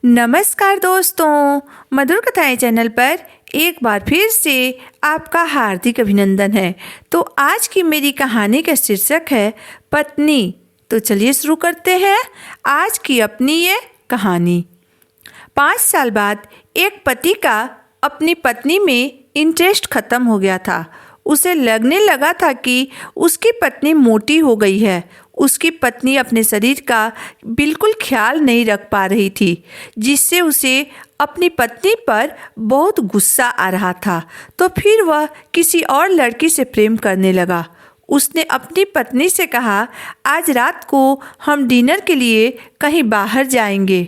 नमस्कार दोस्तों, मधुर कथाएं चैनल पर एक बार फिर से आपका हार्दिक अभिनंदन है। तो आज की मेरी कहानी का शीर्षक है पत्नी। तो चलिए शुरू करते हैं आज की अपनी ये कहानी। 5 साल बाद एक पति का अपनी पत्नी में इंटरेस्ट खत्म हो गया था। उसे लगने लगा था कि उसकी पत्नी मोटी हो गई है। उसकी पत्नी अपने शरीर का बिल्कुल ख्याल नहीं रख पा रही थी, जिससे उसे अपनी पत्नी पर बहुत गुस्सा आ रहा था। तो फिर वह किसी और लड़की से प्रेम करने लगा। उसने अपनी पत्नी से कहा, आज रात को हम डिनर के लिए कहीं बाहर जाएंगे,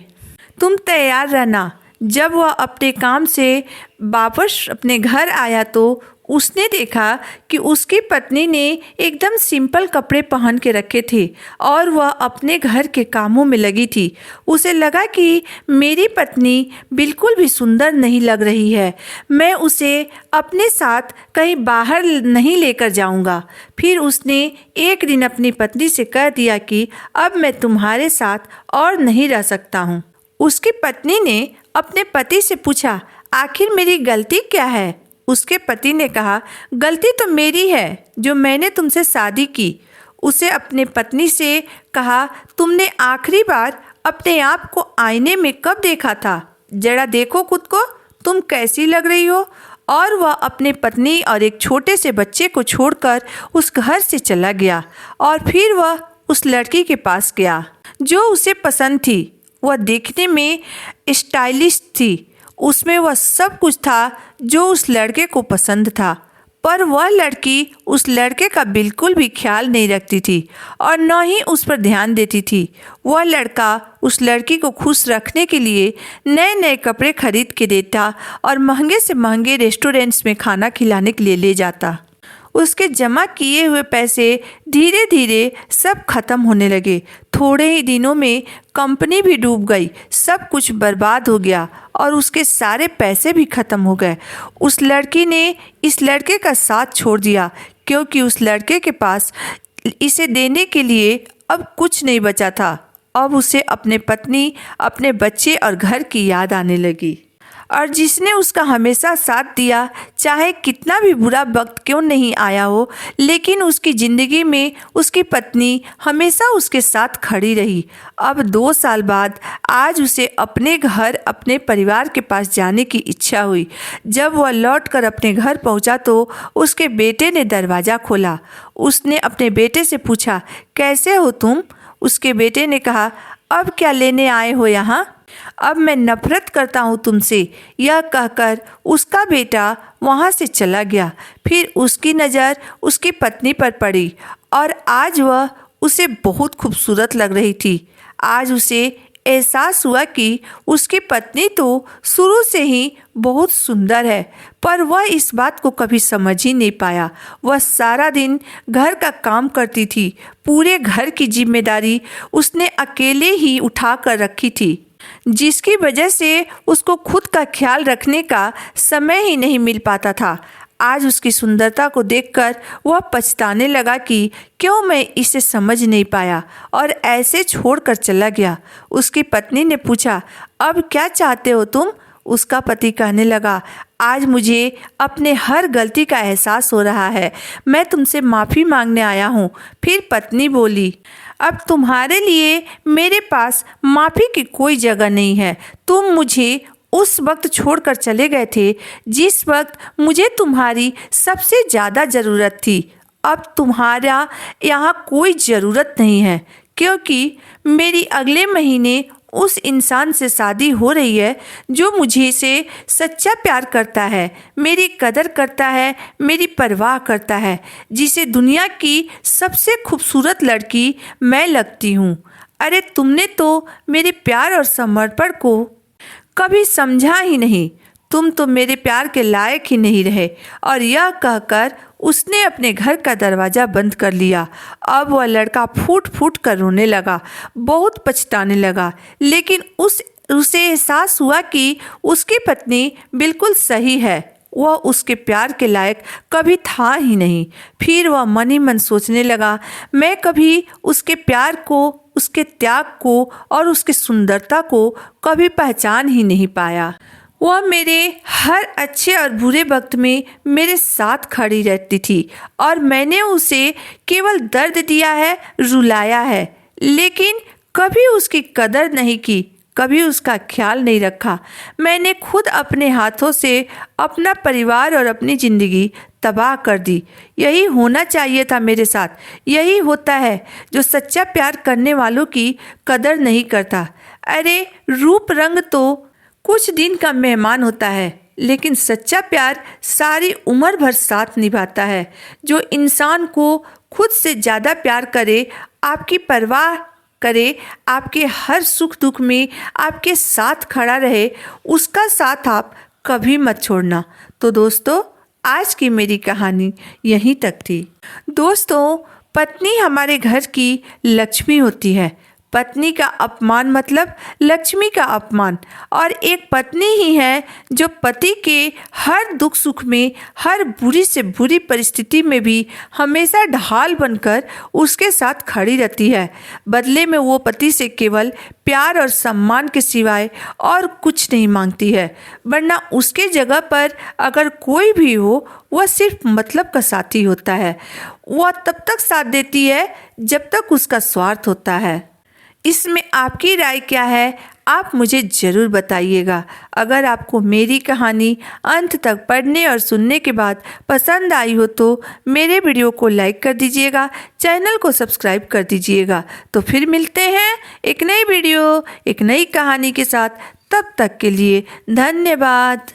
तुम तैयार रहना। जब वह अपने काम से वापस अपने घर आया तो उसने देखा कि उसकी पत्नी ने एकदम सिंपल कपड़े पहन के रखे थे और वह अपने घर के कामों में लगी थी। उसे लगा कि मेरी पत्नी बिल्कुल भी सुंदर नहीं लग रही है, मैं उसे अपने साथ कहीं बाहर नहीं लेकर जाऊंगा। फिर उसने एक दिन अपनी पत्नी से कह दिया कि अब मैं तुम्हारे साथ और नहीं रह सकता हूँ। उसकी पत्नी ने अपने पति से पूछा, आखिर मेरी गलती क्या है? उसके पति ने कहा, गलती तो मेरी है जो मैंने तुमसे शादी की। उसे अपने पत्नी से कहा, तुमने आखिरी बार अपने आप को आईने में कब देखा था? जरा देखो खुद को, तुम कैसी लग रही हो। और वह अपने पत्नी और एक छोटे से बच्चे को छोड़कर उस घर से चला गया। और फिर वह उस लड़की के पास गया जो उसे पसंद थी। वह देखने में स्टाइलिश थी, उसमें वह सब कुछ था जो उस लड़के को पसंद था, पर वह लड़की उस लड़के का बिल्कुल भी ख्याल नहीं रखती थी और न ही उस पर ध्यान देती थी। वह लड़का उस लड़की को खुश रखने के लिए नए नए कपड़े खरीद के देता और महंगे से महंगे रेस्टोरेंट्स में खाना खिलाने के लिए ले जाता। उसके जमा किए हुए पैसे धीरे धीरे सब खत्म होने लगे। थोड़े ही दिनों में कंपनी भी डूब गई, सब कुछ बर्बाद हो गया और उसके सारे पैसे भी खत्म हो गए। उस लड़की ने इस लड़के का साथ छोड़ दिया क्योंकि उस लड़के के पास इसे देने के लिए अब कुछ नहीं बचा था। अब उसे अपने पत्नी, अपने बच्चे और घर की याद आने लगी। और जिसने उसका हमेशा साथ दिया, चाहे कितना भी बुरा वक्त क्यों नहीं आया हो, लेकिन उसकी ज़िंदगी में उसकी पत्नी हमेशा उसके साथ खड़ी रही। अब 2 साल बाद आज उसे अपने घर, अपने परिवार के पास जाने की इच्छा हुई। जब वह लौटकर अपने घर पहुंचा तो उसके बेटे ने दरवाज़ा खोला। उसने अपने बेटे से पूछा, कैसे हो तुम? उसके बेटे ने कहा, अब क्या लेने आए हो यहाँ? अब मैं नफरत करता हूँ तुमसे। यह कहकर उसका बेटा वहाँ से चला गया। फिर उसकी नज़र उसकी पत्नी पर पड़ी और आज वह उसे बहुत खूबसूरत लग रही थी। आज उसे एहसास हुआ कि उसकी पत्नी तो शुरू से ही बहुत सुंदर है, पर वह इस बात को कभी समझ ही नहीं पाया। वह सारा दिन घर का काम करती थी, पूरे घर की जिम्मेदारी उसने अकेले ही उठा कर रखी थी, जिसकी वजह से उसको खुद का ख्याल रखने का समय ही नहीं मिल पाता था। आज उसकी सुंदरता को देखकर वह पछताने लगा कि क्यों मैं इसे समझ नहीं पाया और ऐसे छोड़कर चला गया। उसकी पत्नी ने पूछा, अब क्या चाहते हो तुम? उसका पति कहने लगा, आज मुझे अपने हर गलती का एहसास हो रहा है, मैं तुमसे माफ़ी मांगने आया हूँ। फिर पत्नी बोली, अब तुम्हारे लिए मेरे पास माफ़ी की कोई जगह नहीं है। तुम मुझे उस वक्त छोड़कर चले गए थे जिस वक्त मुझे तुम्हारी सबसे ज़्यादा ज़रूरत थी। अब तुम्हारा यहाँ कोई ज़रूरत नहीं है, क्योंकि मेरी अगले महीने उस इंसान से शादी हो रही है जो मुझे से सच्चा प्यार करता है, मेरी कदर करता है, मेरी परवाह करता है, जिसे दुनिया की सबसे खूबसूरत लड़की मैं लगती हूँ। अरे तुमने तो मेरे प्यार और समर्पण को कभी समझा ही नहीं, तुम तो मेरे प्यार के लायक ही नहीं रहे। और यह कहकर उसने अपने घर का दरवाज़ा बंद कर लिया। अब वह लड़का फूट फूट कर रोने लगा, बहुत पछताने लगा, लेकिन उसे एहसास हुआ कि उसकी पत्नी बिल्कुल सही है, वह उसके प्यार के लायक कभी था ही नहीं। फिर वह मन ही मन सोचने लगा, मैं कभी उसके प्यार को, उसके त्याग को और उसकी सुंदरता को कभी पहचान ही नहीं पाया। वह मेरे हर अच्छे और बुरे वक्त में मेरे साथ खड़ी रहती थी और मैंने उसे केवल दर्द दिया है, रुलाया है, लेकिन कभी उसकी कदर नहीं की, कभी उसका ख्याल नहीं रखा। मैंने खुद अपने हाथों से अपना परिवार और अपनी ज़िंदगी तबाह कर दी। यही होना चाहिए था मेरे साथ। यही होता है जो सच्चा प्यार करने वालों की कदर नहीं करता। अरे रूप रंग तो कुछ दिन का मेहमान होता है, लेकिन सच्चा प्यार सारी उम्र भर साथ निभाता है। जो इंसान को खुद से ज़्यादा प्यार करे, आपकी परवाह करे, आपके हर सुख दुख में आपके साथ खड़ा रहे, उसका साथ आप कभी मत छोड़ना। तो दोस्तों, आज की मेरी कहानी यहीं तक थी। दोस्तों, पत्नी हमारे घर की लक्ष्मी होती है। पत्नी का अपमान मतलब लक्ष्मी का अपमान। और एक पत्नी ही है जो पति के हर दुख सुख में, हर बुरी से बुरी परिस्थिति में भी हमेशा ढाल बनकर उसके साथ खड़ी रहती है। बदले में वो पति से केवल प्यार और सम्मान के सिवाय और कुछ नहीं मांगती है, वरना उसके जगह पर अगर कोई भी हो, वह सिर्फ मतलब का साथी होता है। वह तब तक साथ देती है जब तक उसका स्वार्थ होता है। इसमें आपकी राय क्या है, आप मुझे ज़रूर बताइएगा। अगर आपको मेरी कहानी अंत तक पढ़ने और सुनने के बाद पसंद आई हो तो मेरे वीडियो को लाइक कर दीजिएगा, चैनल को सब्सक्राइब कर दीजिएगा। तो फिर मिलते हैं एक नई वीडियो, एक नई कहानी के साथ। तब तक के लिए धन्यवाद।